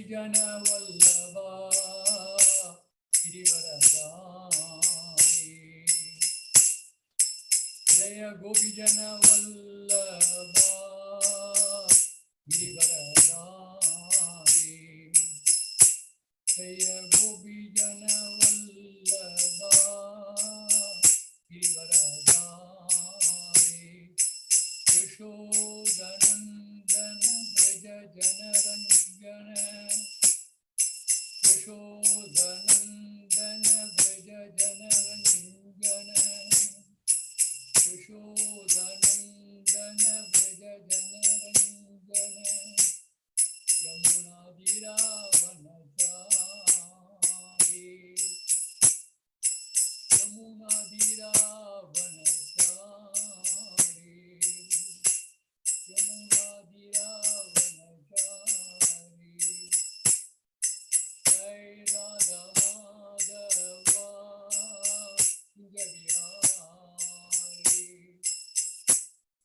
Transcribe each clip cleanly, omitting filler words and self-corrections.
Jana Vallabha Girivaradhari. Jaya Gopi Jana Vallabha Girivaradhari. Jaya Gopi Jana Vallabha Girivaradhari. Yashodanandana Braja Janaranjana. Yashodanandana Braja Janaranjana. Yashodanandana Braja Janaranjana. Yamuna Viravanachari. Yamuna Viravanachari. Yamuna Viravanachari. Jai Radha Madhava Kunjabihari.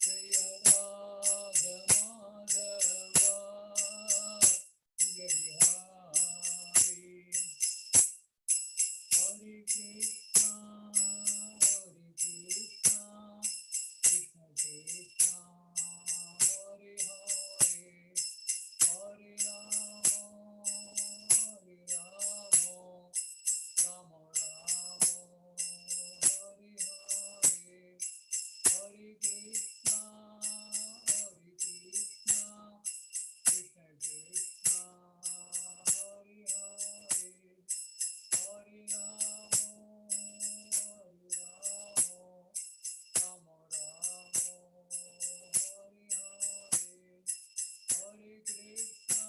Jai Radha Madhava Kunjabihari. Hare Krishna, Krishna Krishna, Hare Hare, Hare Rama, Rama Rama, Hare Hare, Hare Krishna, Krishna Krishna, Hare Hare, Hare Rama, Rama Rama, Hare Hare, Hare Krishna,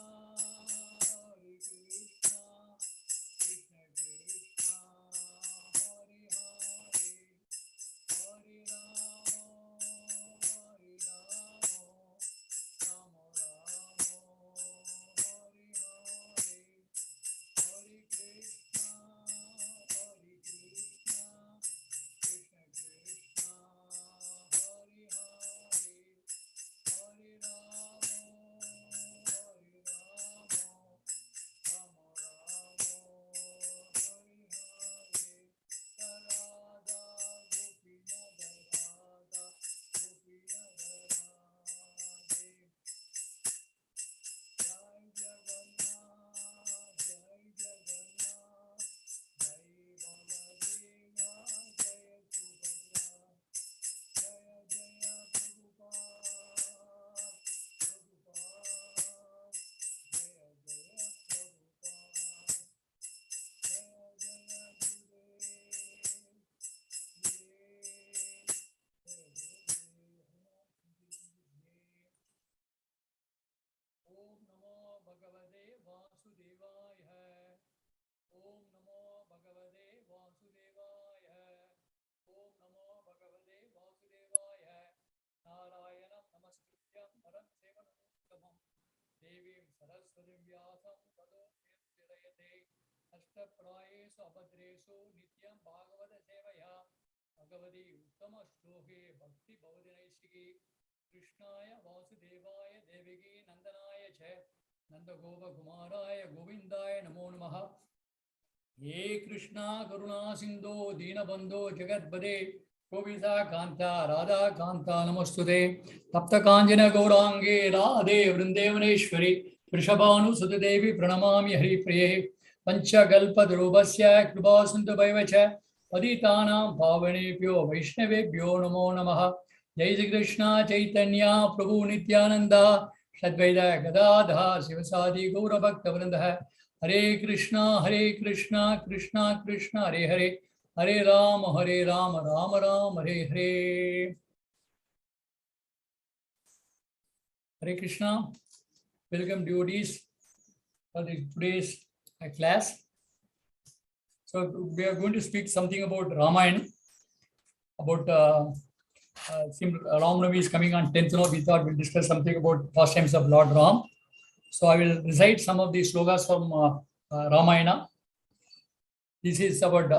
Krishna Krishna, Hare Hare, Hare Rama, Rama Rama, Hare Hare, Hare Krishna, Krishna Krishna, Hare Hare, Hare Rama, Rama Rama, Hare Hare. Radha Gopinada Radha Gopinada Radhe. Jai Jagannath, Jai Jagannath, Jai Baladeva, Jai Subhadra, Jaya Jaya Prabhupada, Prabhupada, Jaya Jaya Prabhupada, Jaya Jaya Gurudev, Om Namo Bhagavate Vasudevaya. Om Namo Bhagavate Vasudevaya. Om Namo Bhagavate Vasudevaya. Narayanam Namaskrityam Naram Sevanam Devim Saraswatim Vyasam Tato Nirjayate. Ashtaprayesu Abhadresu Nityam Bhagavata Sevaya. Bhagavati Uttama Shloke Bhakti Bhavadinaishiki. Krishnaya Vasudevaya Devaki Nandanaya Cha Nanda Gopa Kumaraya Govindaya Namo Namaha. Ye Krishna Karuna Sindhu Dinabandhu Jagatpade Govisa Kanta Radha Kanta Namastude Tapta Kanjana Gaurange Radhe Vrindevaneshwari Vrishabhanu Sudadevi Pranamami Hari Priye Panchakalpa Dhruvasya Kripa Sindhu Bhaivacha Paditanam Pavanebhyo Vaishnavebhyo Namo Namaha. Jai Shri Krishna Chaitanya Prabhu Nityananda Shadvaita Gadadha Sivasadi Gaura Bhakta Vrinda. Hare Krishna Krishna Krishna Hare Hare, Hare Rama Rama Rama Hare Hare. Hare Krishna. Welcome devotees for today's class. So we are going to speak something about Ramayana, about Ramanavami is coming on 10th. Now we thought we'll discuss something about pastimes of Lord Ram. So I will recite some of these slogas from Ramayana. This is about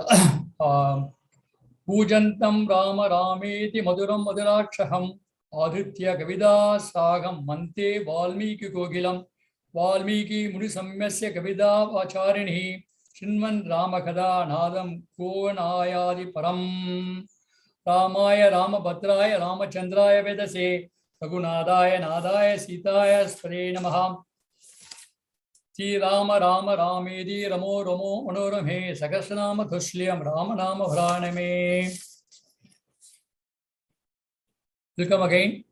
Pujantam Rama Rameti Maduram Madurakshaham Aditya Kavida Sagam Mante Valmiki Kogilam Valmiki Muni Samyasya Kavida Vacharini Shinman Rama Kada Nadam Konayadi Param Ramaya Ramabhadraya Ramachandraya Vedase Raghunadaya Nadaya Sitaya Spre Namaha Sri Rama Rama Ramedi Ramo Ramo Manorame Sakasranama Thushliam Rama Nama Vraname. Welcome again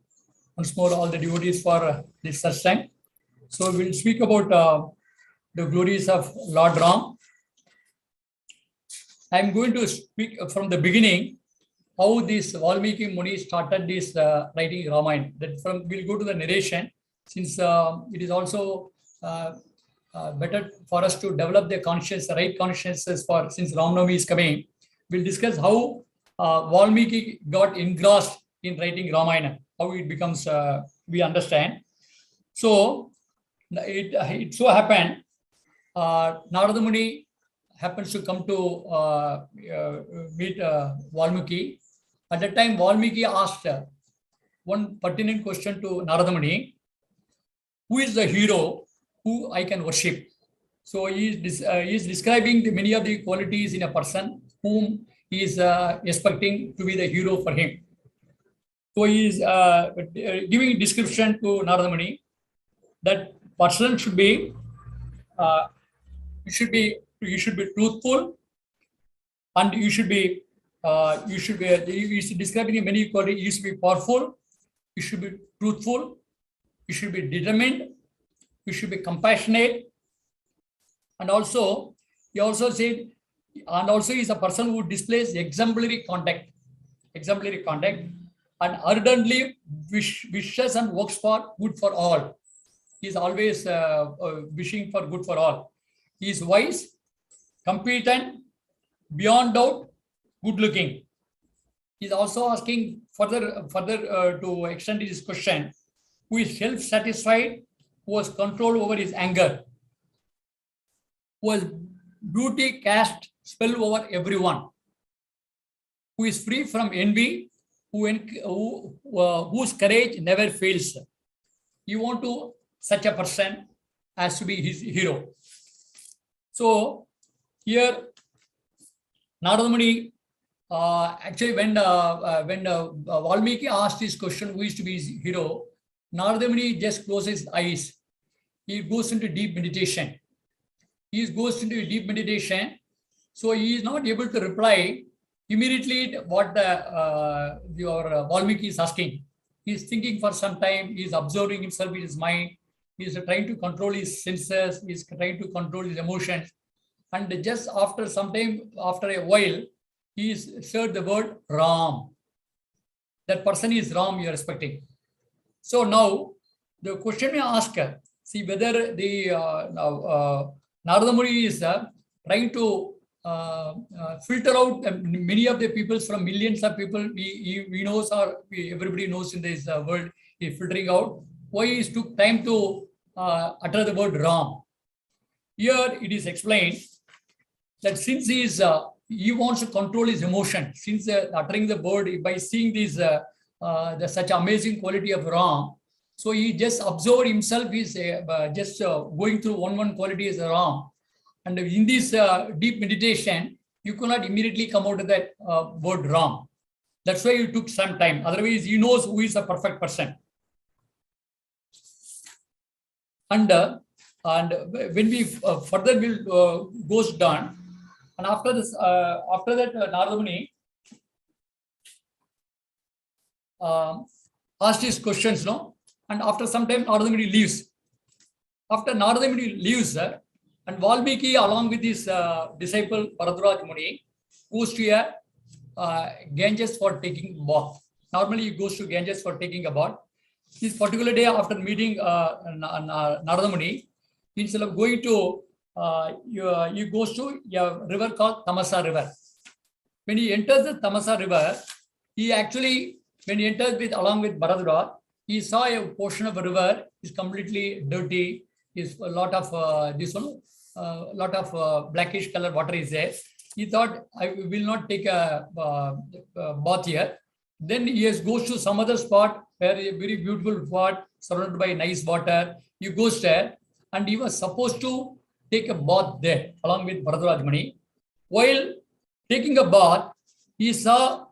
once more all the devotees for this such time. So we'll speak about the glories of Lord Ram. I'm going to speak from the beginning how this Valmiki Muni started this writing Ramayana. That from we'll go to the narration since it is also better for us to develop the conscience, the right consciousness for since Ramnavami is coming. We'll discuss how Valmiki got engrossed in writing Ramayana, how it becomes, we understand. So, it so happened, Narada Muni happens to come to meet Valmiki. At that time, Valmiki asked one pertinent question to Narada Muni: who is the hero who I can worship? So, he is describing many of the qualities in a person whom he is expecting to be the hero for him. So he is giving description to Narada Muni that person should be you should be truthful, and you should be he is describing many qualities. You should be powerful, you should be truthful, you should be determined, you should be compassionate, and also he also said, and also he is a person who displays exemplary conduct, and ardently wishes and works for good for all. He is always wishing for good for all. He is wise, competent, beyond doubt, good looking. He is also asking further to extend his question: who is self-satisfied, who has control over his anger, who has beauty cast spell over everyone, who is free from envy, whose courage never fails. You want to such a person as to be his hero. So here Narada Muni actually when Valmiki asked this question, who is to be his hero, Narada Muni just closes his eyes. He goes into deep meditation. So he is not able to reply immediately what your Valmiki is asking. He is thinking for some time. He is observing himself in his mind. He is trying to control his senses. He is trying to control his emotions. And just after some time, after a while, he is said the word Ram. That person is Ram you are expecting. So now the question I ask, see whether the Narada Muni is trying to filter out many of the people from millions of people we knows, or everybody knows in this world. He is filtering out. Why he took time to utter the word Ram? Here it is explained that since he wants to control his emotion, since uttering the word by seeing this such amazing quality of Ram, so he just observed himself is just going through one quality as Ram. And in this deep meditation, you cannot immediately come out of that word Ram. That's why it took some time. Otherwise, he knows who is a perfect person. And when we further will goes down, and after this, after that, Narada Muni asked his questions, no, and after some time, Narada Muni leaves. After Narada Muni leaves, and Valmiki, along with his disciple Baladevanand Muni, goes to Ganges for taking bath. Normally, he goes to Ganges for taking a bath. This particular day, after meeting Narada Muni, instead of going to, he goes to a river called Tamasa River. When he enters the Tamasa River, he actually, when he enters along with Baladevanand, he saw a portion of a river is completely dirty. Is a lot of blackish color water is there. He thought, I will not take a bath here. Then he goes to some other spot where a very beautiful spot surrounded by nice water. He goes there, and he was supposed to take a bath there along with Bharadwaj Muni. While taking a bath, he saw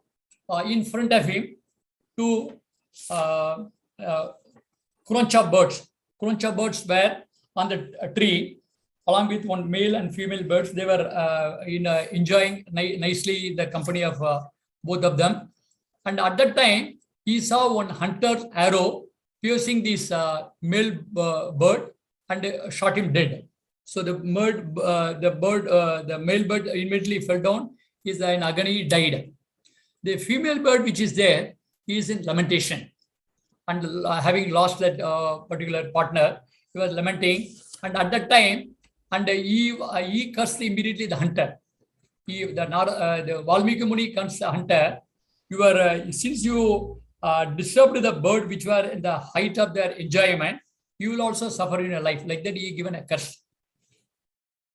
in front of him two uh, uh, Kurancha birds. Kurancha birds were on the tree along with one male and female birds. They were enjoying nicely the company of both of them. And at that time, he saw one hunter's arrow piercing this male bird and shot him dead. So the male bird immediately fell down. Is in agony, died. The female bird which is there is in lamentation, and having lost that particular partner, he was lamenting. And at that time, and he cursed immediately the hunter. The Valmiki Muni cursed the hunter. You are since you disturbed the bird which were in the height of their enjoyment, you will also suffer in your life. Like that, he given a curse.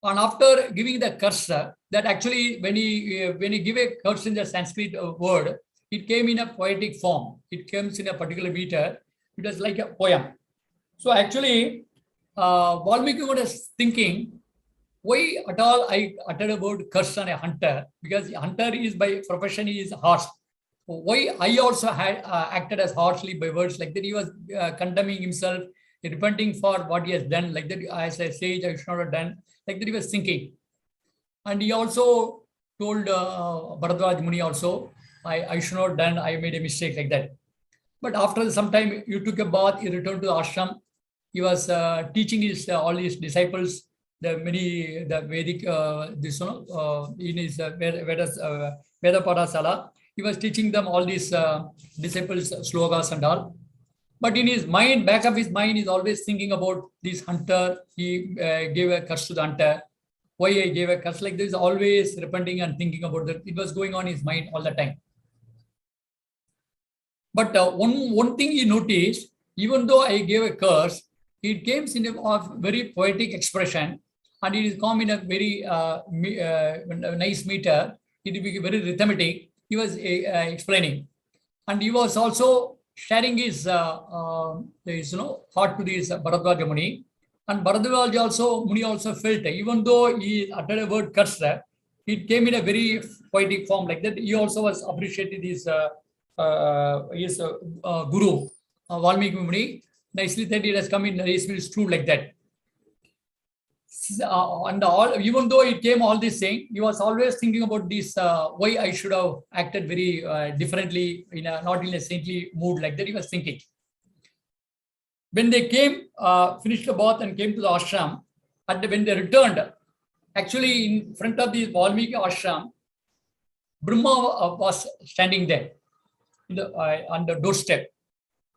And after giving the curse, that actually when he give a curse in the Sanskrit word, it came in a poetic form. It comes in a particular meter. It was like a poem. So actually, Valmiki was thinking, why at all I uttered a word curse on a hunter? Because hunter is by profession, he is harsh. Why I also had acted as harshly by words like that? He was condemning himself, repenting for what he has done. Like that, as a sage, I should not have done. Like that, he was thinking. And he also told Bharadwaj Muni also, I should not have done, I made a mistake like that. But after some time, you took a bath, he returned to the ashram. He was teaching his all his disciples the Vedic in his Veda Parasala. He was teaching them all these disciples slogas and all. But in his mind, back of his mind, is always thinking about this hunter. He gave a curse to the hunter. Why I gave a curse like this? Always repenting and thinking about that. It was going on in his mind all the time. But one thing he noticed, even though I gave a curse, it came in a very poetic expression, and it is come in a very nice meter. It will be very rhythmic. He was explaining, and he was also sharing his thought to this Bharadwaj Muni, and Bharadwaj Muni also felt, even though he uttered a word curse, it came in a very poetic form like that. He also was appreciated his guru Valmiki Muni. Nicely that it has come in it's true like that. And even though it came all this saying, he was always thinking about this, why I should have acted very differently, not in a saintly mood like that. He was thinking. When they came, finished the bath and came to the ashram, and when they returned, actually in front of the Valmiki ashram, Brahma was standing there on the doorstep.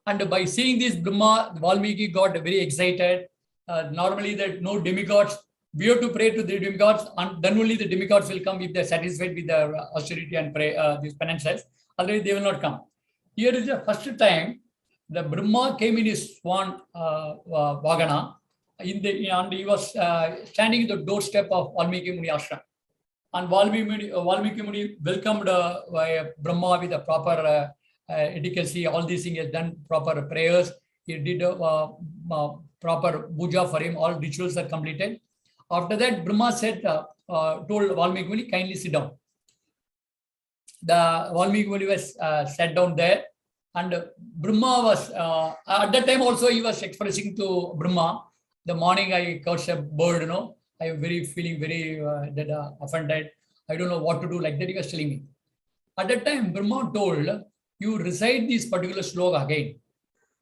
And by seeing this Brahma, Valmiki got very excited. Normally, that no demigods, we have to pray to the demigods, and then only the demigods will come if they're satisfied with their austerity and pray these penances. Otherwise, they will not come. Here is the first time the Brahma came in his swan Vagana, and he was standing in the doorstep of Valmiki Muni ashram. And Valmiki Muni welcomed Brahma with a proper etiquette. All these things, he has done proper prayers. He did proper puja for him. All rituals are completed. After that, Brahma said, told Valmiki Muni, kindly sit down. The Valmiki Muni was sat down there, and Brahma was at that time also he was expressing to Brahma, the morning I caught a bird, I am feeling very offended. I don't know what to do, like that he was telling me. At that time, Brahma told, you recite this particular sloga again.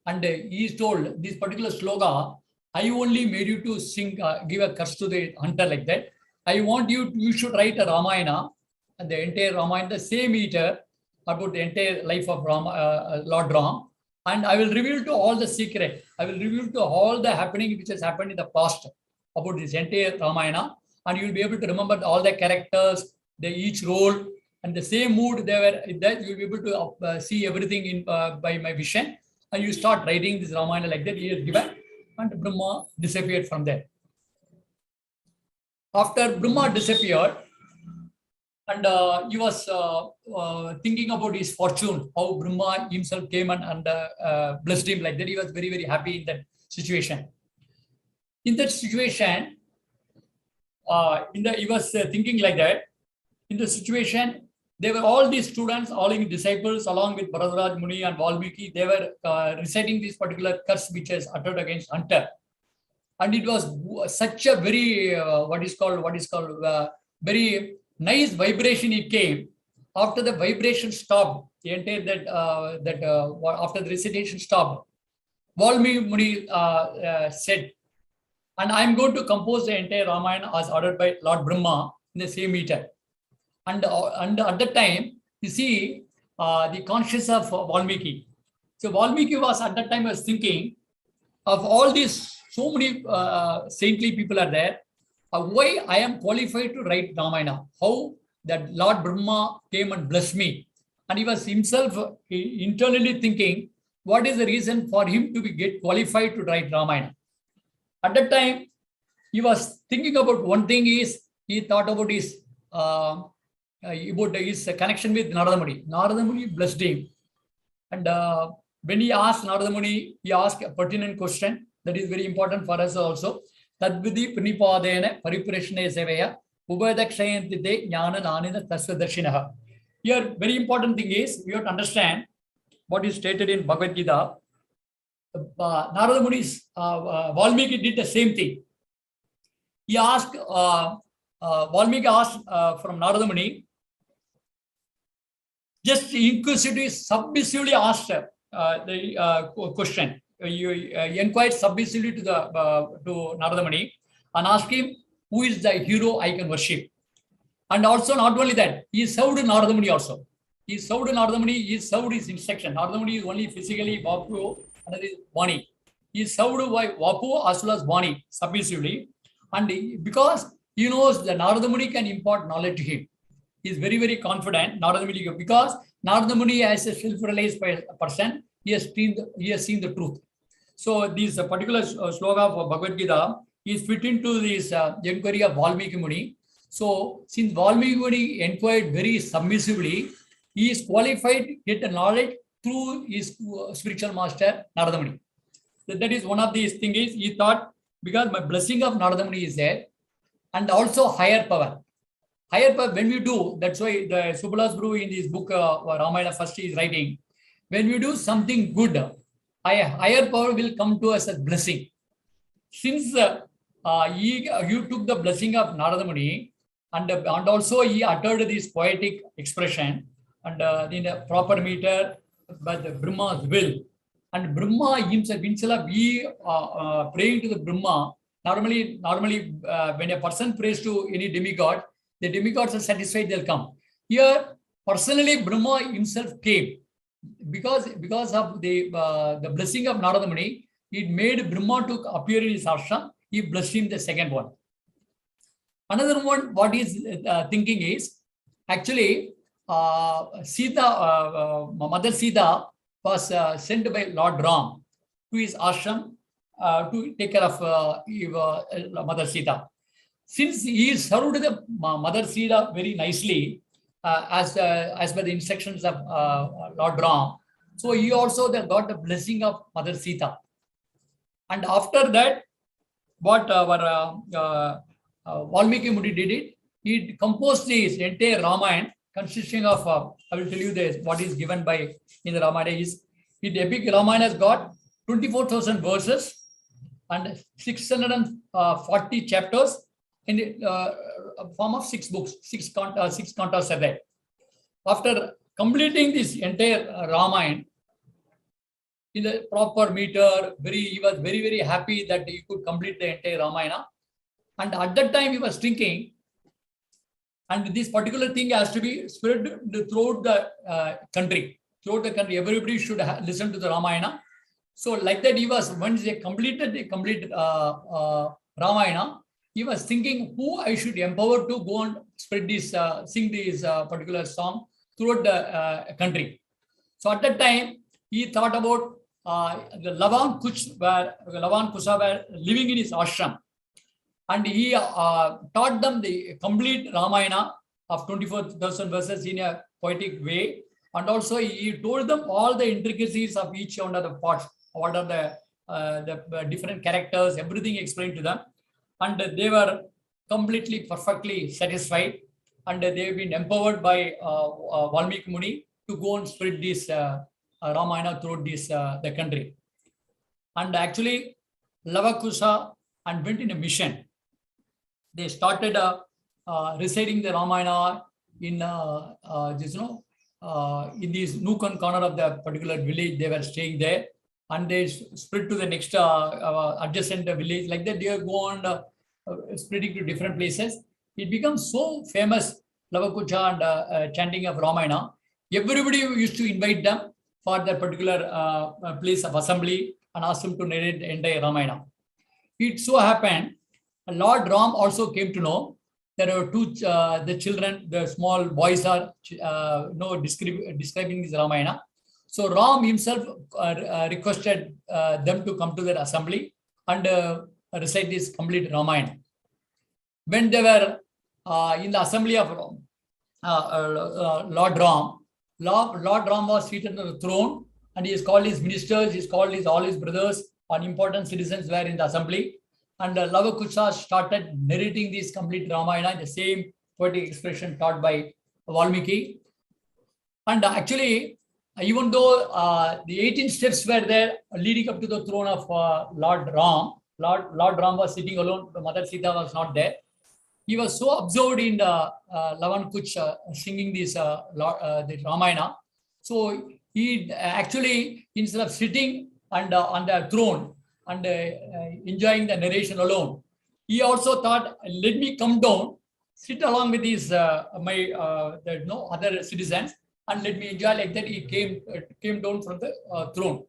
And he is told, this particular sloga, I only made you to sing, give a curse to the hunter like that. I want you should write a Ramayana, and the entire Ramayana, the same meter, about the entire life of Lord Ram. And I will reveal to all the secret. I will reveal to all the happening which has happened in the past about this entire Ramayana. And you will be able to remember all the characters, each role, and the same mood they were in that. You will be able to see everything in by my vision. And you start writing this Ramayana like that. He is given, and Brahma disappeared from there. After Brahma disappeared, and he was thinking about his fortune, how Brahma himself came and blessed him like that. He was very, very happy in that situation. In that situation, he was thinking like that. In the situation, they were all these students, all his disciples, along with Bharadwaj Muni and Valmiki, they were reciting this particular curse which is uttered against hunter. And it was such a very, very nice vibration it came. After the vibration stopped, the entire after the recitation stopped, Valmiki Muni said, and I'm going to compose the entire Ramayana as ordered by Lord Brahma in the same meter. And at that time, you see the conscience of Valmiki. So Valmiki was at that time was thinking of all these, so many saintly people are there. Why I am qualified to write Ramayana? How that Lord Brahma came and blessed me. And he was himself internally thinking, what is the reason for him to get qualified to write Ramayana? At that time, he was thinking about one thing is, he thought about his connection with Narada Muni. Narada Muni blessed him. And when he asked Narada Muni, he asked a pertinent question that is very important for us also. Tadvidhi Pranipadena Pariprashne Sevaya Ubadakshayantite Jnana Nanina Tasvadarshinaha. Here, very important thing is, we have to understand what is stated in Bhagavad Gita. Narada Muni's Valmiki did the same thing. He asked, Valmiki asked from Narada Muni, just inquisitively, submissively asked the question. You inquired submissively to Narada Muni and asked him, who is the hero I can worship? And also, not only that, he served Narada Muni also. He served Narada Muni, he served his instruction. Narada Muni is only physically Vapu, another is Vani. He served by Vapu as well as Vani submissively. And because he knows that Narada Muni can impart knowledge to him, he is very, very confident, Narada Muni, because Narada Muni as a self-realized person, he has seen the truth. So this particular sloka of Bhagavad Gita is fit into this inquiry of Valmiki Muni. So since Valmiki Muni inquired very submissively, he is qualified to get the knowledge through his spiritual master Narada Muni. So that is one of these things. Is he thought, because my blessing of Narada Muni is there, and also higher power. Higher power, when we do, that's why the Subhalas Guru in this book Ramayana first is writing, when we do something good, higher power will come to us as blessing. Since you took the blessing of Narada Muni, and also he uttered this poetic expression, and in a proper meter, by the Brahma's will. And Brahma himself, instead of praying to the Brahma, normally when a person prays to any demigod, the demigods are satisfied, they'll come. Here, personally, Brahma himself came. Because of the blessing of Narada Muni, it made Brahma to appear in his ashram. He blessed him the second one. Another one, what he's thinking is, actually, Sita, Mother Sita was sent by Lord Ram to his ashram to take care of Mother Sita. Since he served the Mother Sita very nicely, as per the instructions of Lord Ram, so he also got the blessing of Mother Sita. And after that, what our Valmiki Muni did it, he composed this entire Ramayana consisting of, I will tell you this, what is given by in the Ramayana is, the epic Ramayana has got 24,000 verses and 640 chapters in the form of 6 books, 6 cantos are there. After completing this entire Ramayana in the proper meter, he was very, very happy that he could complete the entire Ramayana. And at that time he was thinking, and this particular thing has to be spread throughout the country. Throughout the country, everybody should listen to the Ramayana. So like that, he was, once they completed the complete Ramayana, he was thinking who I should empower to go and spread this, sing this particular song throughout the country. So at that time, he thought about the Lavan Kusha were living in his ashram. And he taught them the complete Ramayana of 24,000 verses in a poetic way. And also he told them all the intricacies of each one of the parts, what are the the different characters, everything explained to them. And they were completely, perfectly satisfied. And they've been empowered by Valmiki Muni to go and spread this Ramayana throughout the country. And actually, Lavakusha and went in a mission. They started reciting the Ramayana in in this nook and corner of the particular village they were staying there, and they spread to the next adjacent village. Like that, they go on spreading to different places. It becomes so famous, Lavakucha and chanting of Ramayana. Everybody used to invite them for that particular place of assembly and ask them to narrate the entire Ramayana. It so happened, Lord Ram also came to know there are two, the children, the small boys are describing this Ramayana. So Ram himself requested them to come to their assembly and recite this complete Ramayana. When they were in the assembly of Lord Ram, Lord Ram was seated on the throne, and he is called his ministers, he is called all his brothers, and important citizens were in the assembly. And Lavakucha started narrating this complete Ramayana, the same poetic expression taught by Valmiki. And actually, even though the 18 steps were there leading up to the throne of Lord Ram, Lord Ram was sitting alone, Mother Sita was not there. He was so absorbed in Lavakucha singing this the Ramayana. So he actually, instead of sitting and on the throne and enjoying the narration alone, he also thought, let me come down, sit along with these other citizens, and let me enjoy. Like that, he came down from the throne.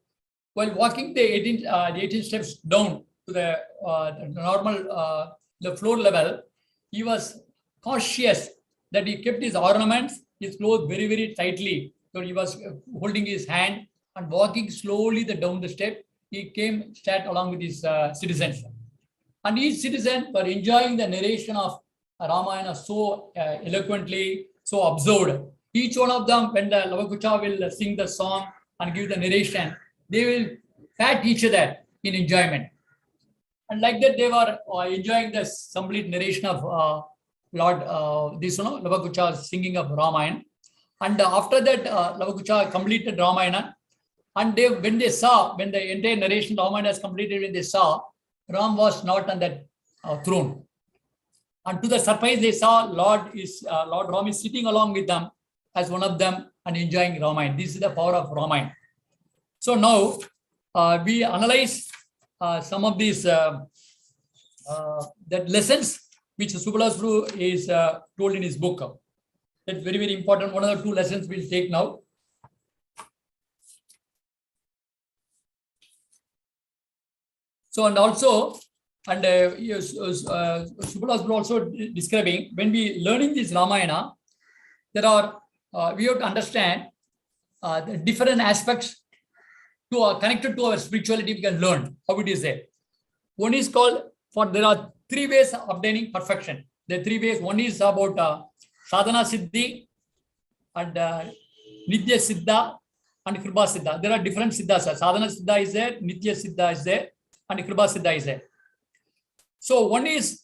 While walking the 18 steps down to the normal the floor level, he was cautious that he kept his ornaments, his clothes very, very tightly. So he was holding his hand and walking slowly down the step. He came, sat along with his citizens. And each citizen were enjoying the narration of Ramayana so eloquently, so absorbed. Each one of them, when the Lavakucha will sing the song and give the narration, they will pat each other in enjoyment. And like that, they were enjoying the complete narration of Lavakucha singing of Ramayana. And after that, Lavakucha completed Ramayana. And when the entire narration Ramayana is completed, when they saw Ram was not on that throne. And to the surprise, they saw Lord Ram is sitting along with them as one of them and enjoying Ramayana. This is the power of Ramayana. So now we analyze some of these that lessons which Subhalas Prabhu is told in his book. That's very, very important. One of the two lessons we'll take now. So, and also, and Subhalas Prabhu also describing, when we learning this Ramayana, there are, we have to understand the different aspects connected to our spirituality. We can learn how it is there. One is called, there are three ways of obtaining perfection. The three ways. One is about sadhana siddhi and nitya siddha and kripa siddha. There are different siddhas. Sadhana siddha is there, nitya siddha is there, and kripa siddha is there. So one is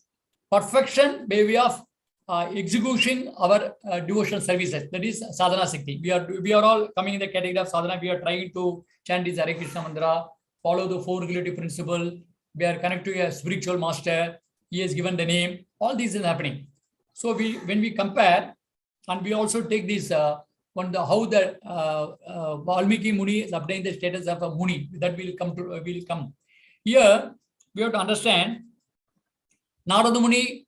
perfection by way of executing our devotional services. That is sadhana siddhi. We are all coming in the category of sadhana. We are trying to chant this Hare Krishna mantra, follow the four regulative principle. We are connected to a spiritual master. He has given the name. All this is happening. So when we compare, and we also take this how the Valmiki Muni is obtained the status of a Muni. That will come. Here we have to understand Narada Muni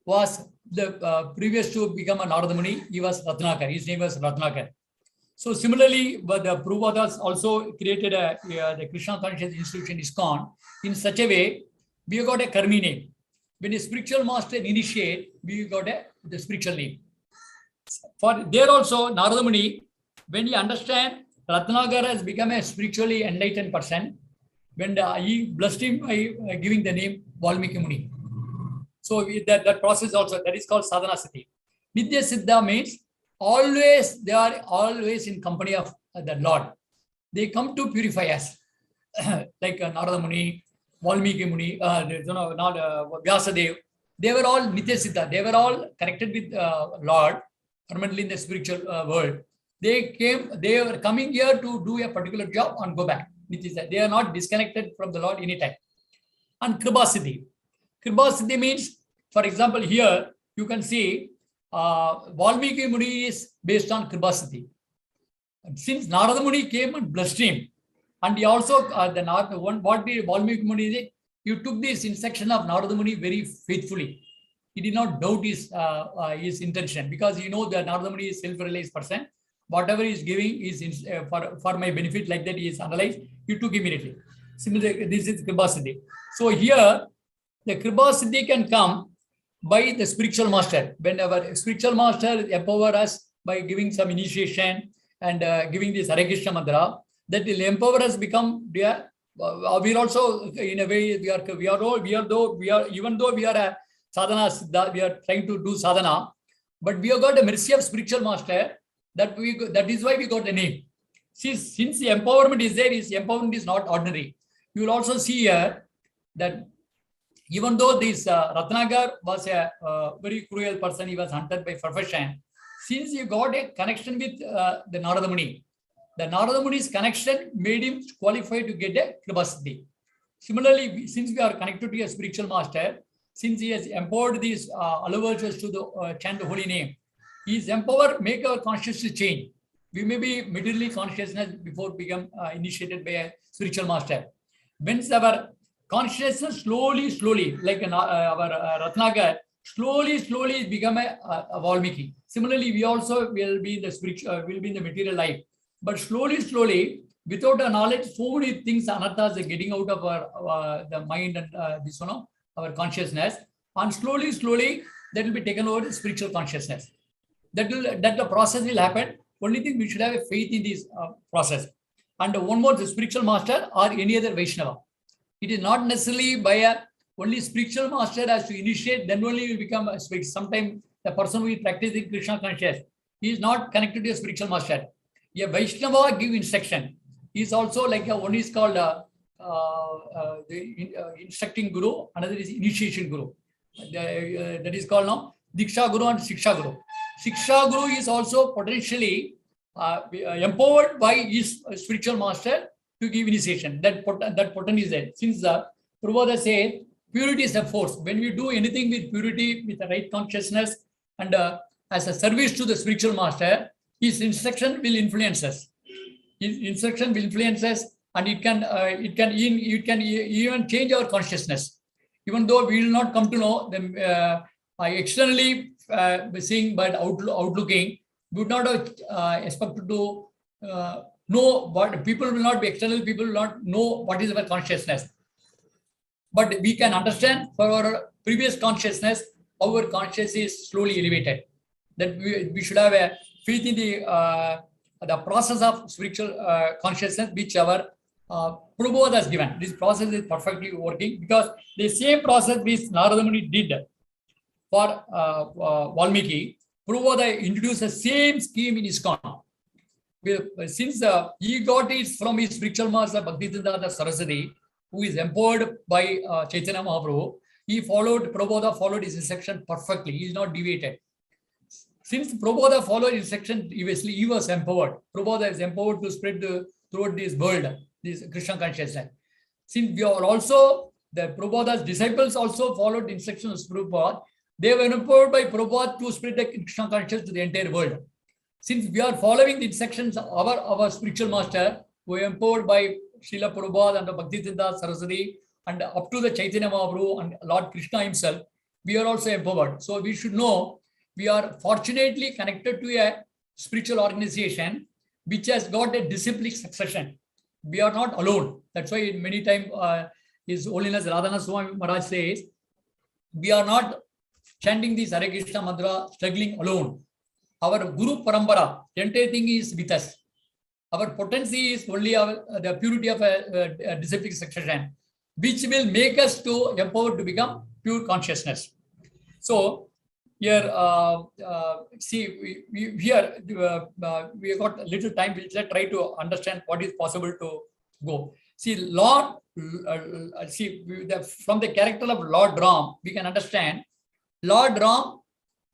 was the previous to become a Narada Muni. He was Ratnakar. His name was Ratnakar. So similarly, but the Prabhupadas also created the Krishna Conscious Institution ISKCON in such a way. We have got a Karmi name. When a spiritual master initiate, we got the spiritual name. For there also, Narada Muni, when you understand Ratnakar has become a spiritually enlightened person, when he blessed him by giving the name Valmiki Muni. So that process also, that is called sadhana siddhi. Nitya siddha means they are always in company of the Lord. They come to purify us. like Narada Muni, Valmiki Muni, not Vyasadev. They were all Nitya Siddha. They were all connected with Lord, permanently in the spiritual world. They were coming here to do a particular job and go back. They are not disconnected from the Lord anytime. And Kripa Siddhi. Kripa Siddhi means, for example, here you can see Valmiki Muni is based on Kripa Siddhi. Since Narada Muni came and blessed him, and he also, what did Valmiki Muni did? He took this instruction of Narada Muni very faithfully. He did not doubt his intention, because he knows that Narada Muni is self-realized person. Whatever he is giving is for my benefit, like that he is analyzed. He took immediately. Similarly, this is Kripa Siddhi. So here, the Kripa Siddhi can come by the spiritual master. When our spiritual master empower us by giving some initiation and giving this Hare Krishna mantra, that will empower us become. We are also in a way even though we are a sadhana, we are trying to do sadhana, but we have got the mercy of spiritual master. That is why we got the name. Since the empowerment is there, his empowerment is not ordinary. You will also see here that even though this Ratnagar was a very cruel person, he was hunted by profession. Since he got a connection with the Narada Muni, the Narada Muni's connection made him qualified to get a Kripa Siddhi. Similarly, since we are connected to a spiritual master, since he has empowered these allowers to the chant the holy name, he is empowered, make our consciousness change. We may be materially consciousness before become initiated by a spiritual master. When our consciousness slowly, like our Ratnagar, slowly become a Valmiki. Similarly, we also will be in the spiritual, will be in the material life. But slowly, without our knowledge, so many things, anarthas, are getting out of our the mind and our consciousness. And slowly, that will be taken over the spiritual consciousness. That the process will happen. Only thing, we should have a faith in this process. And one more, the spiritual master or any other Vaishnava. It is not necessarily by only spiritual master has to initiate, then only will become a spiritual. Sometimes the person who is practicing Krishna conscious, he is not connected to a spiritual master. A Vaishnava give instruction. He is also like one is called the instructing guru, another is initiation guru. That is called now Diksha Guru and Shiksha Guru. Shiksha Guru is also potentially empowered by his spiritual master to give initiation. That potent is there. Since Prabhu says purity is a force. When we do anything with purity, with the right consciousness, and as a service to the spiritual master, his instruction will influence us. His instruction will influence us, and it can even change our consciousness. Even though we will not come to know them externally seeing, but outlooking, we would not expect to know what people will not be external. People will not know what is our consciousness, but we can understand for our previous consciousness, our consciousness is slowly elevated. That we should have a faith in the process of spiritual consciousness, which our Prabhu has given. This process is perfectly working, because the same process which Narada Muni did for Valmiki, Prabhu introduced the same scheme in ISKCON. Since he got it from his spiritual master Bhaktisiddhanta Saraswati, who is empowered by Chaitanya Mahaprabhu, Prabhupada followed his instruction perfectly. He is not deviated. Since Prabhupada followed instruction, obviously he was empowered. Prabhupada is empowered to spread throughout this world, this Krishna consciousness. Since we are also, the Prabhupada's disciples also followed instructions of Prabhupada, they were empowered by Prabhupada to spread the Krishna consciousness to the entire world. Since we are following the instructions of our spiritual master, who are empowered by Srila Prabhupada and the Bhaktisiddhanta Saraswati, and up to the Chaitanya Mahaprabhu and Lord Krishna himself, we are also empowered. So we should know we are fortunately connected to a spiritual organization which has got a disciplic succession. We are not alone. That's why many times His Holiness Radhana Swami Maharaj says, we are not chanting this Hare Krishna mantra struggling alone. Our Guru Parampara, the entire thing is with us. Our potency is only the purity of a disciplic succession, which will make us to empowered to become pure consciousness. So here, see, we have got a little time. We'll try to understand what is possible to go. See, from the character of Lord Ram, we can understand Lord Ram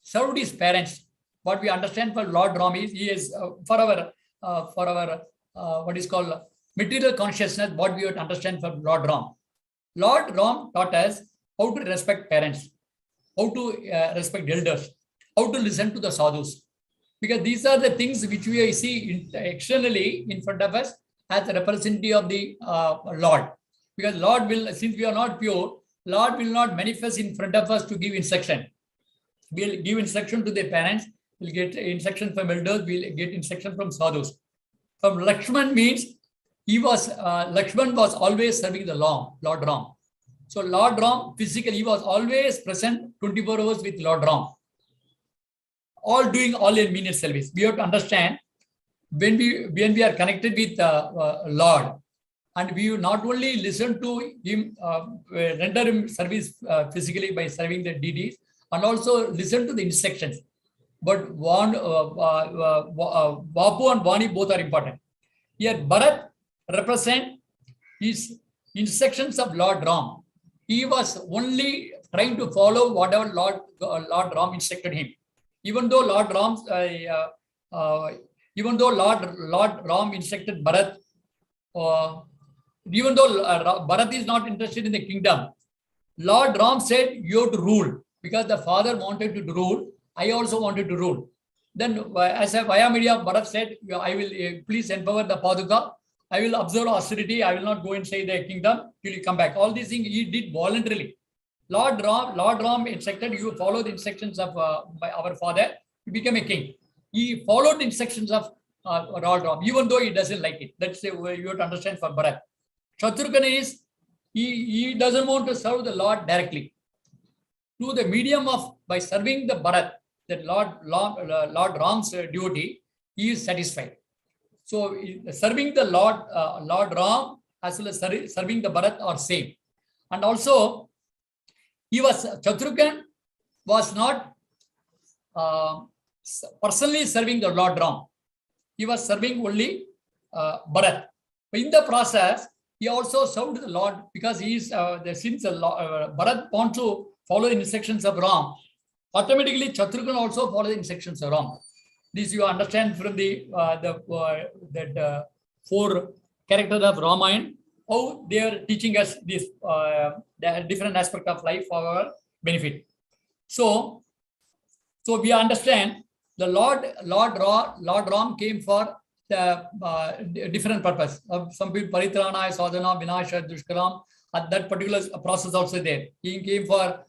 served his parents. What we understand for Lord Ram is he is for our what is called material consciousness. What we have to understand for Lord Ram. Lord Ram taught us how to respect parents, how to respect elders, how to listen to the sadhus. Because these are the things which we see externally in front of us as a representative of the Lord. Because Lord will, since we are not pure, Lord will not manifest in front of us to give instruction. We'll give instruction to the parents, we'll get instruction from elders, we'll get instruction from sadhus. From Lakshman means Lakshman was always serving the Lord Ram. So Lord Ram physically, he was always present 24 hours with Lord Ram. All doing all in menial service. We have to understand when we are connected with Lord, and we not only listen to him, render him service physically by serving the deities, and also listen to the instructions. But Vapu and Vani both are important. Here Bharat represent his instructions of Lord Ram. He was only trying to follow whatever Lord Ram instructed him. Even though Lord Ram instructed Bharat, even though Bharat is not interested in the kingdom, Lord Ram said, you have to rule. Because the father wanted to rule, I also wanted to rule. Then as a via media, Bharat said, I will please empower the Paduka. I will observe austerity. I will not go inside the kingdom till you come back. All these things he did voluntarily. Lord Ram instructed, you follow the instructions of our father, he became a king. He followed the instructions of Lord Ram, even though he doesn't like it. That's the way you have to understand for Bharat. Shatrugna is, he doesn't want to serve the Lord directly. Through the medium of, by serving the Bharat, that Lord Ram's duty, he is satisfied. So serving the Lord Ram as well as serving the Bharat are same. And also, Shatrugna was not personally serving the Lord Ram. He was serving only Bharat. But in the process, he also served the Lord because he is since Bharat wants to follow the instructions of Ram, automatically Shatrugna also follow the instructions of Ram. This you understand from the four characters of Ramayana, how they are teaching us this the different aspect of life for our benefit. So we understand the Lord Ram came for the different purpose. Some people Paritranaya, Sadhana, Vinasha, Dushkaram. At that particular process also there. He came for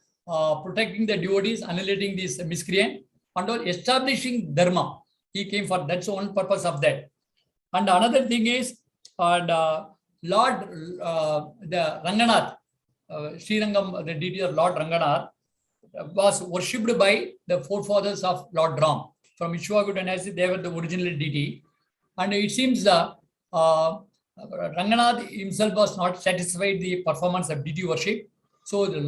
protecting the devotees, annihilating this miscreant, and establishing dharma. He came for that's the one purpose of that. And another thing is the Ranganath, Srirangam, the deity of Lord Ranganath, was worshipped by the forefathers of Lord Ram. From Ishwaku dynasty, they were the original deity. And it seems Ranganath himself was not satisfied with the performance of deity worship. So the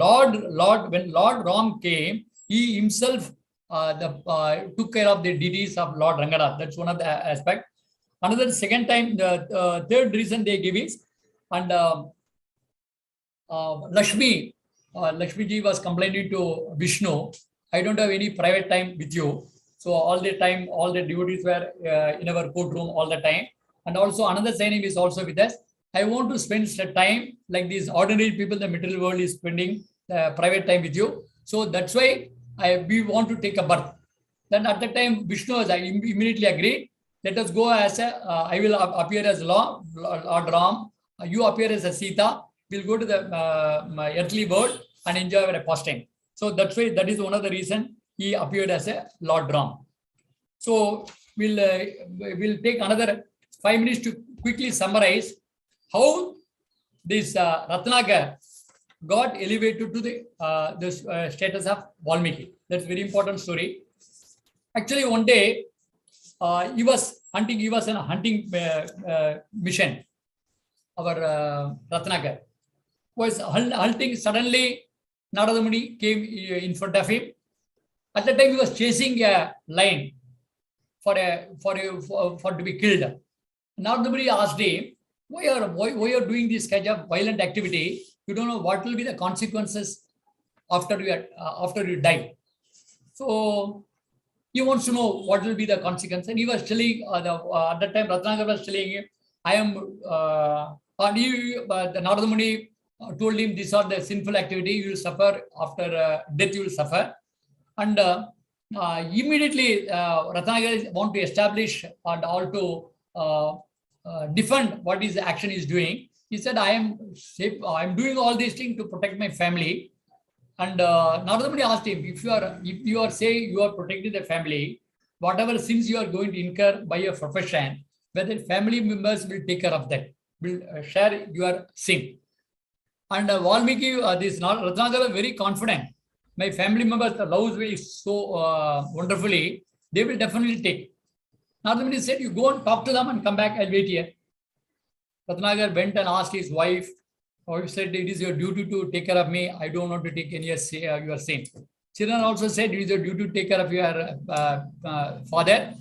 when Lord Ram came, he himself took care of the deities of Lord Ranganath. That's one of the aspects. Another second time, the third reason they give is, and Lakshmi ji was complaining to Vishnu, I don't have any private time with you. So all the time, all the devotees were in our courtroom all the time. And also another saying is also with us. I want to spend time like these ordinary people, the material world is spending private time with you. So that's why we want to take a birth. Then at that time, Vishnu has immediately agreed. Let us go as I will appear as Lord Ram. You appear as a Sita. We'll go to the earthly world and enjoy our pastime. So that's why that is one of the reasons he appeared as a Lord Ram. So we'll take another 5 minutes to quickly summarize how this Ratnakar got elevated to the status of Valmiki. That's a very important story. Actually, one day he was hunting. He was in a hunting mission. Our Ratnakar was hunting. Suddenly, Narada Muni came in front of him. At the time, he was chasing a lion for to be killed. Narada Muni asked him, why you're doing this kind of violent activity? You don't know what will be the consequences after you die. So he wants to know what will be the consequence. And he was telling at that time Ratnakar was telling him, I am the Narada Muni told him these are the sinful activity you will suffer after death, you will suffer. And immediately Ratnakar want to establish and all to defend what his action is doing. He said, I am doing all these things to protect my family. And Narada Muni asked him, if you are saying you are protecting the family, whatever sins you are going to incur by your profession, whether family members will take care of that, will share your sin. And Valmiki, this Ratnakar was very confident. My family members loves me so wonderfully, they will definitely take. Narada Muni said, you go and talk to them and come back, I'll wait here. Ratnakar went and asked his wife. Wife said, it is your duty to take care of me. I don't want to take any your sin. Children also said, it is your duty to take care of your father.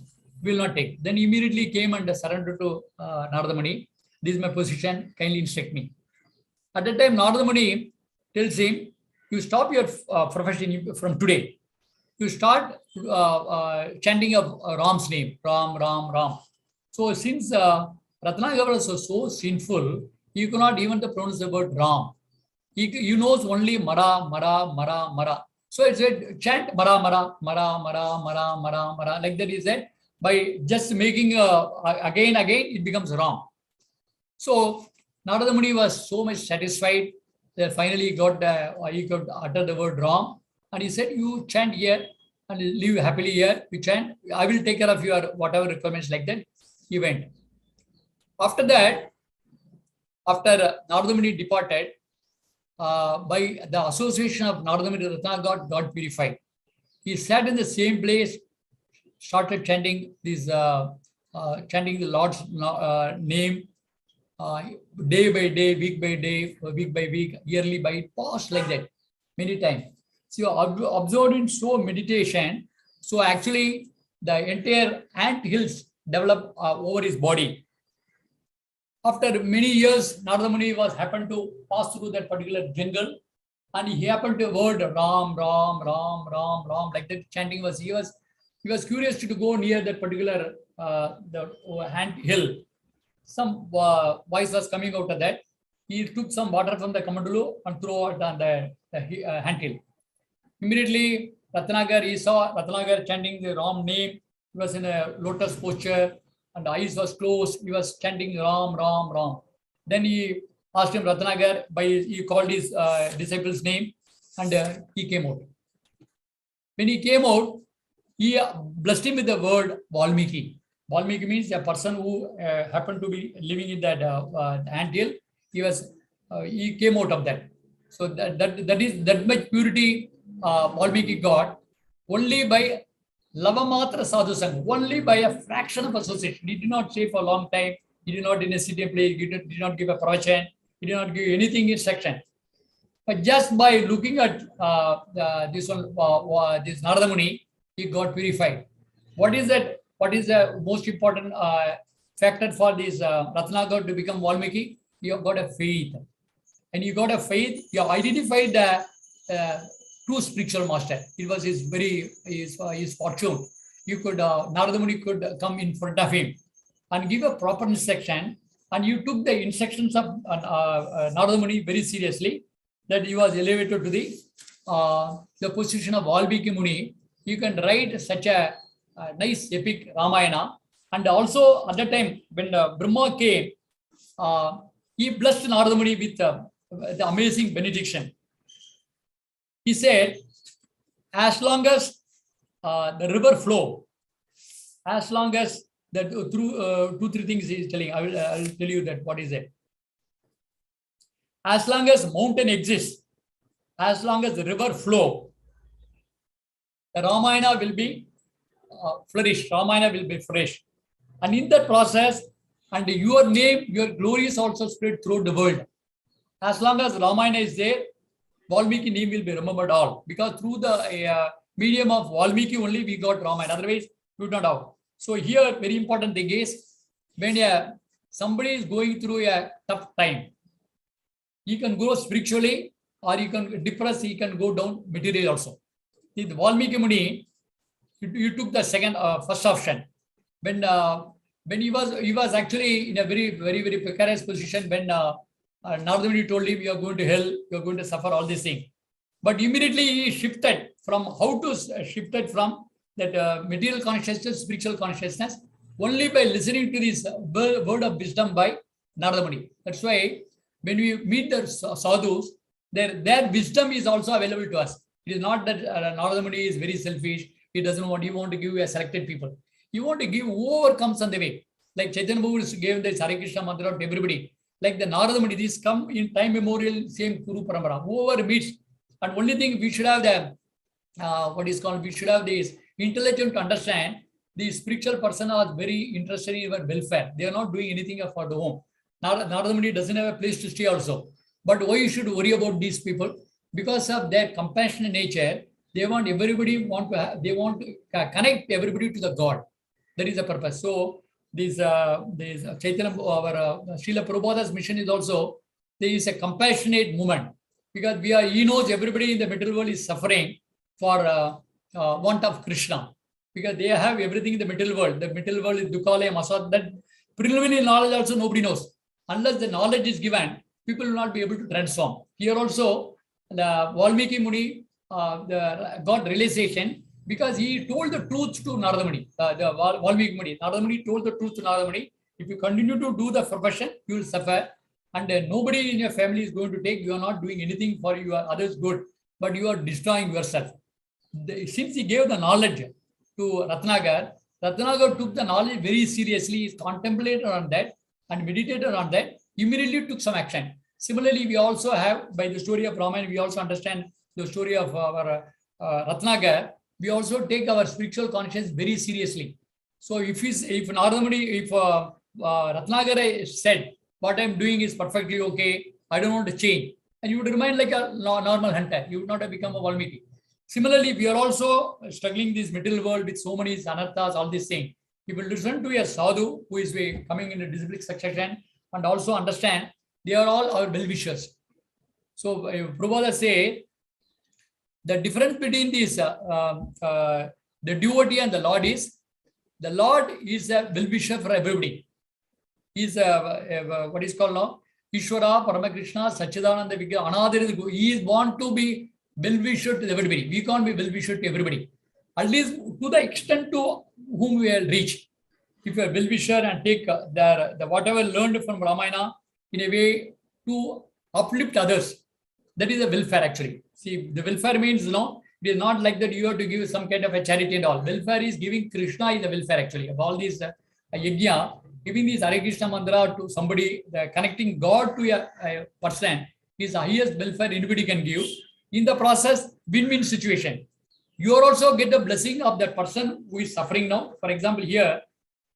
Will not take. Then immediately came and surrendered to Narada Muni. This is my position. Kindly instruct me. At that time, Narada Muni tells him, you stop your profession from today. You start chanting of Ram's name. Ram, Ram, Ram. So since Ratnakar was so sinful, he could not even pronounce the word Ram. He knows only Mara, Mara, Mara, Mara. So it said, chant Mara, Mara, Mara, Mara, Mara, Mara, Mara. Like that he said, by just making again, it becomes Ram. So Narada Muni was so much satisfied that finally he could utter the word Ram. And he said, you chant here and live happily here. You chant, I will take care of your whatever requirements like that. He went. After that, after Narada Muni departed, by the association of Narada Muni, Ratnakar got purified. He sat in the same place, started chanting chanting the Lord's name, day by day, week by week, yearly by it passed like that many times. So observed in so meditation. So actually, the entire ant hills developed over his body. After many years, Narada Muni happened to pass through that particular jungle, and he happened to word Ram, Ram, Ram, Ram, Ram, like that chanting was. He was curious to go near that particular the ant hill. Some voice was coming out of that. He took some water from the Kamandulu and threw it on the ant hill. Immediately, he saw Ratnakar chanting the Ram name. He was in a lotus posture. And the eyes was closed. He was chanting Ram, Ram, Ram. Then he asked him Ratnakar, he called his disciple's name, and he came out. When he came out, he blessed him with the word Valmiki. Valmiki means a person who happened to be living in that anthill. He came out of that. So that much purity Valmiki got only by Lavamatra sadhu sangha, only by a fraction of association. He did not stay for a long time. He did not in a city place. He did not give a pravachan. He did not give anything instruction. But just by looking at this Narada Muni, he got purified. What is that? What is the most important factor for this Ratnakar to become Valmiki? You have got a faith. And you got a faith, you have identified the true spiritual master. It was his fortune. You could Narada Muni could come in front of him and give a proper instruction, and you took the instructions of Narada Muni very seriously, that he was elevated to the position of Valmiki Muni. You can write such a nice epic Ramayana. And also at that time when Brahma came, he blessed Narada Muni with the amazing benediction. He said, as long as the river flow, as long as that through 2-3 things he is telling, I will tell you that what is it. As long as mountain exists, as long as the river flow, the Ramayana will be flourished. Ramayana will be fresh. And in that process, and your name, your glory is also spread throughout the world. As long as Ramayana is there, Valmiki name will be remembered all. Because through the medium of Valmiki only we got Ramayana. Otherwise, we would not have. So here, very important thing is, when a somebody is going through a tough time, he can grow spiritually or he can depress, he can go down materially also. The Valmiki Muni, you took the first option. When he was actually in a very precarious position when Narada Muni told him, you are going to hell, you are going to suffer all these things. But immediately he shifted from that material consciousness, spiritual consciousness, only by listening to this word of wisdom by Narada Muni. That's why when we meet the sadhus, their wisdom is also available to us. It is not that Narada Muni is very selfish. He want to give a selected people. He want to give whoever comes on the way. Like Chaitanya Prabhu gave the Hare Krishna mantra to everybody. Like the Narada Muni, these come in time memorial, same Guru Parampara. Whoever meets, and only thing we should have we should have this intelligence to understand the spiritual person are very interested in your welfare. They are not doing anything for the home. Narada Muni doesn't have a place to stay also. But why you should worry about these people? Because of their compassionate nature, they want to connect everybody to the God. That is the purpose. So this Chaitanya, our Srila Prabhupada's mission is also, there is a compassionate movement, because he knows everybody in the material world is suffering for want of Krishna, because they have everything in the material world. The material world is Dukkalaya, Masad. That preliminary knowledge also nobody knows. Unless the knowledge is given, people will not be able to transform. Here also, the Valmiki Muni got realization because he told the truth to Narada Muni. The Valmiki Muni. Narada Muni told the truth to Narada Muni. If you continue to do the profession, you will suffer. And nobody in your family is going to take. You are not doing anything for your others' good, but you are destroying yourself. Since he gave the knowledge to Ratnagar took the knowledge very seriously. He contemplated on that and meditated on that. Immediately took some action. Similarly, we also have, by the story of Ramayana, we also understand the story of our Ratnagar. We also take our spiritual conscience very seriously. So if Narada Muni, if Ratnagar said, what I'm doing is perfectly okay, I don't want to change, and you would remain like a normal hunter, you would not have become a Valmiki. Similarly, we are also struggling this material world with so many anarthas, all these things. We will listen to a sadhu who is coming in a disciplic succession and also understand they are all our well-wishers. So Prabhupada say the difference between this the devotee and the Lord is a well-wisher for everybody. He is what is called now Ishvara, Paramakrishna, Sachidananda Vigraha, Anadiri. He want to be well-wisher to everybody. We can't be well-wisher to everybody. At least to the extent to whom we will reach. If you are well-wisher and take the whatever learned from Ramayana in a way to uplift others, that is a welfare actually. See, the welfare means, it is not like that you have to give some kind of a charity and all. Welfare is giving Krishna is the welfare actually. Of all these yajna, giving this Hare Krishna mantra to somebody, connecting God to a person is the highest welfare anybody can give. In the process, win-win situation. You also get the blessing of that person who is suffering now. For example, here,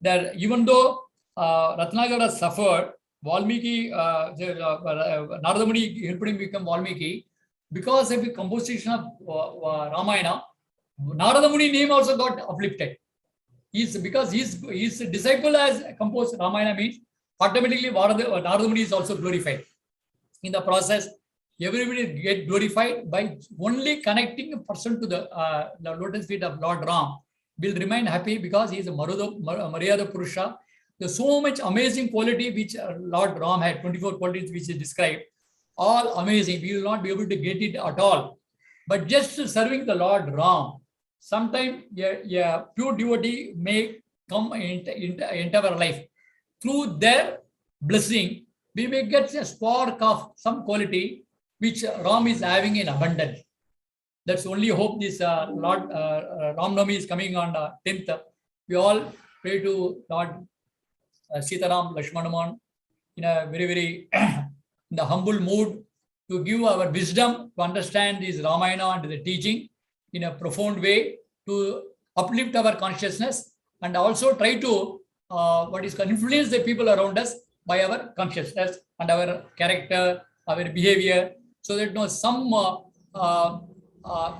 that even though Ratnagar has suffered, Valmiki, Narada Muni helped him become Valmiki, because of the composition of Ramayana, Narada Muni name also got uplifted. Because his disciple has composed Ramayana means automatically Narada Muni is also glorified. In the process, everybody get glorified by only connecting a person to the lotus feet of Lord Ram will remain happy, because he is a Maryada Purusha. There's so much amazing quality which Lord Ram had, 24 qualities which is described, all amazing. We will not be able to get it at all. But just serving the Lord Ram, sometimes a pure devotee may come into our life. Through their blessing, we may get a spark of some quality which Ram is having in abundance. That's only hope this Lord Ram Navami is coming on 10th. We all pray to Lord Sitaram Lakshmanaman in a very in the humble mood to give our wisdom to understand this Ramayana and the teaching in a profound way, to uplift our consciousness and also try to influence the people around us by our consciousness and our character, our behavior, so that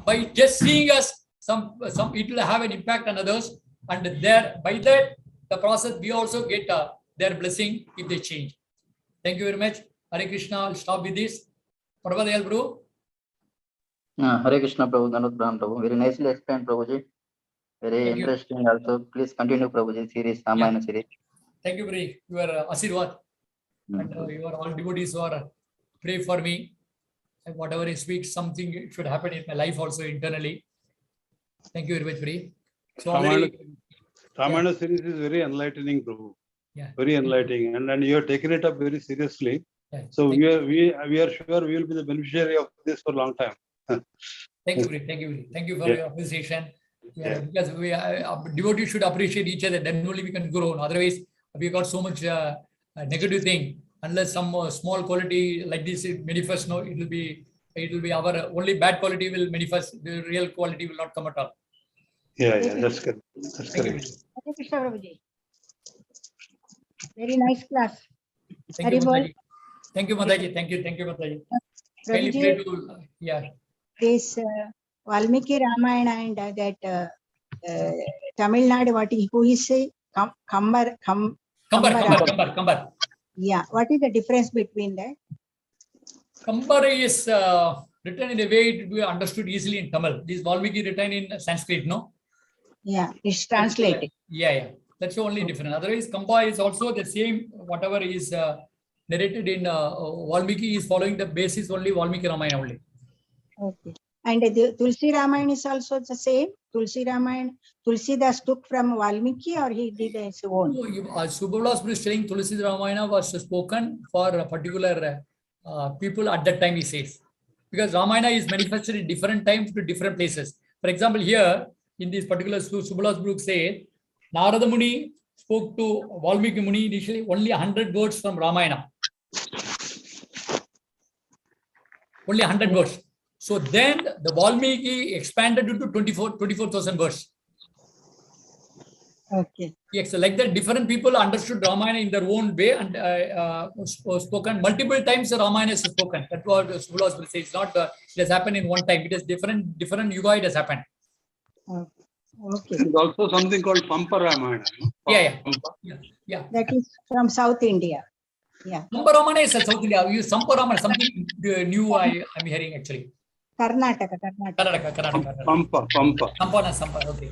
by just seeing us, it will have an impact on others, and there by that the process we also get their blessing if they change. Thank you very much. Hare Krishna. I'll stop with this. What about the Prabhu? Hare Krishna, Prabhu. Dhanut Pranam, Prabhu. Very nicely explained, Prabhuji. Very Thank you. interesting also. Please continue, Prabhuji, series, Ramayana series. Thank you, Pri. Your Asirvad. And your all devotees who are pray for me. And whatever I speak, something should happen in my life also internally. Thank you very much, Pri. So Ramayana series is very enlightening, Prabhu. Yeah. Very enlightening, and you have taken it up very seriously. Yeah. So we are sure we will be the beneficiary of this for a long time. Thank you, Pri. Thank you, Pri. Thank you for your appreciation. Because devotees should appreciate each other. Then only we can grow. Otherwise, we got so much negative thing. Unless some small quality like this it manifests, no, it will be our only bad quality will manifest. The real quality will not come at all. Yeah, that's good. That's correct. Hare Krishna, Prabhuji. Very nice class. Thank you, Haribol. Mataji. Thank you, Mataji. Thank you, Mataji. Kindly Prabhuji, pray to, yeah. this Valmiki Ramayana and that Tamil Nadu, who is say Kambar. Kambar. Yeah, what is the difference between that? Kambar is written in a way to be understood easily in Tamil. This Valmiki written in Sanskrit, no? Yeah, it's translated. Yeah. That's the only difference. Otherwise, Kambar is also the same. Whatever is narrated in Valmiki is following the basis only Valmiki Ramayana only. Okay. And the Tulsi Ramayana is also the same. Tulsi Ramayana, Tulsidas took from Valmiki or he did his own? Subhalas is saying Tulsi Ramayana was spoken for a particular people at that time, he says. Because Ramayana is manifested in different times to different places. For example, here in this particular Subhalas book says, Narada Muni spoke to Valmiki Muni initially only 100 words from Ramayana. Only 100 words. So then the Valmiki expanded it to 24,000 words. Okay. Yes, so like that, different people understood Ramayana in their own way and spoken multiple times. Ramayana is spoken. That's what Subhalas will say. It's not it has happened in one time. It is different yuga. It has happened. Okay. There's also something called Pampa Ramayana. Yeah. That is from South India. Yeah. Pampa Ramayana is South India. You Sampa Ramayana, something new I'm hearing actually. Karnataka. Pampa. Sampa. Okay.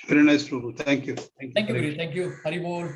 Very nice, Prabhu. Thank you. Thank you. Haribol.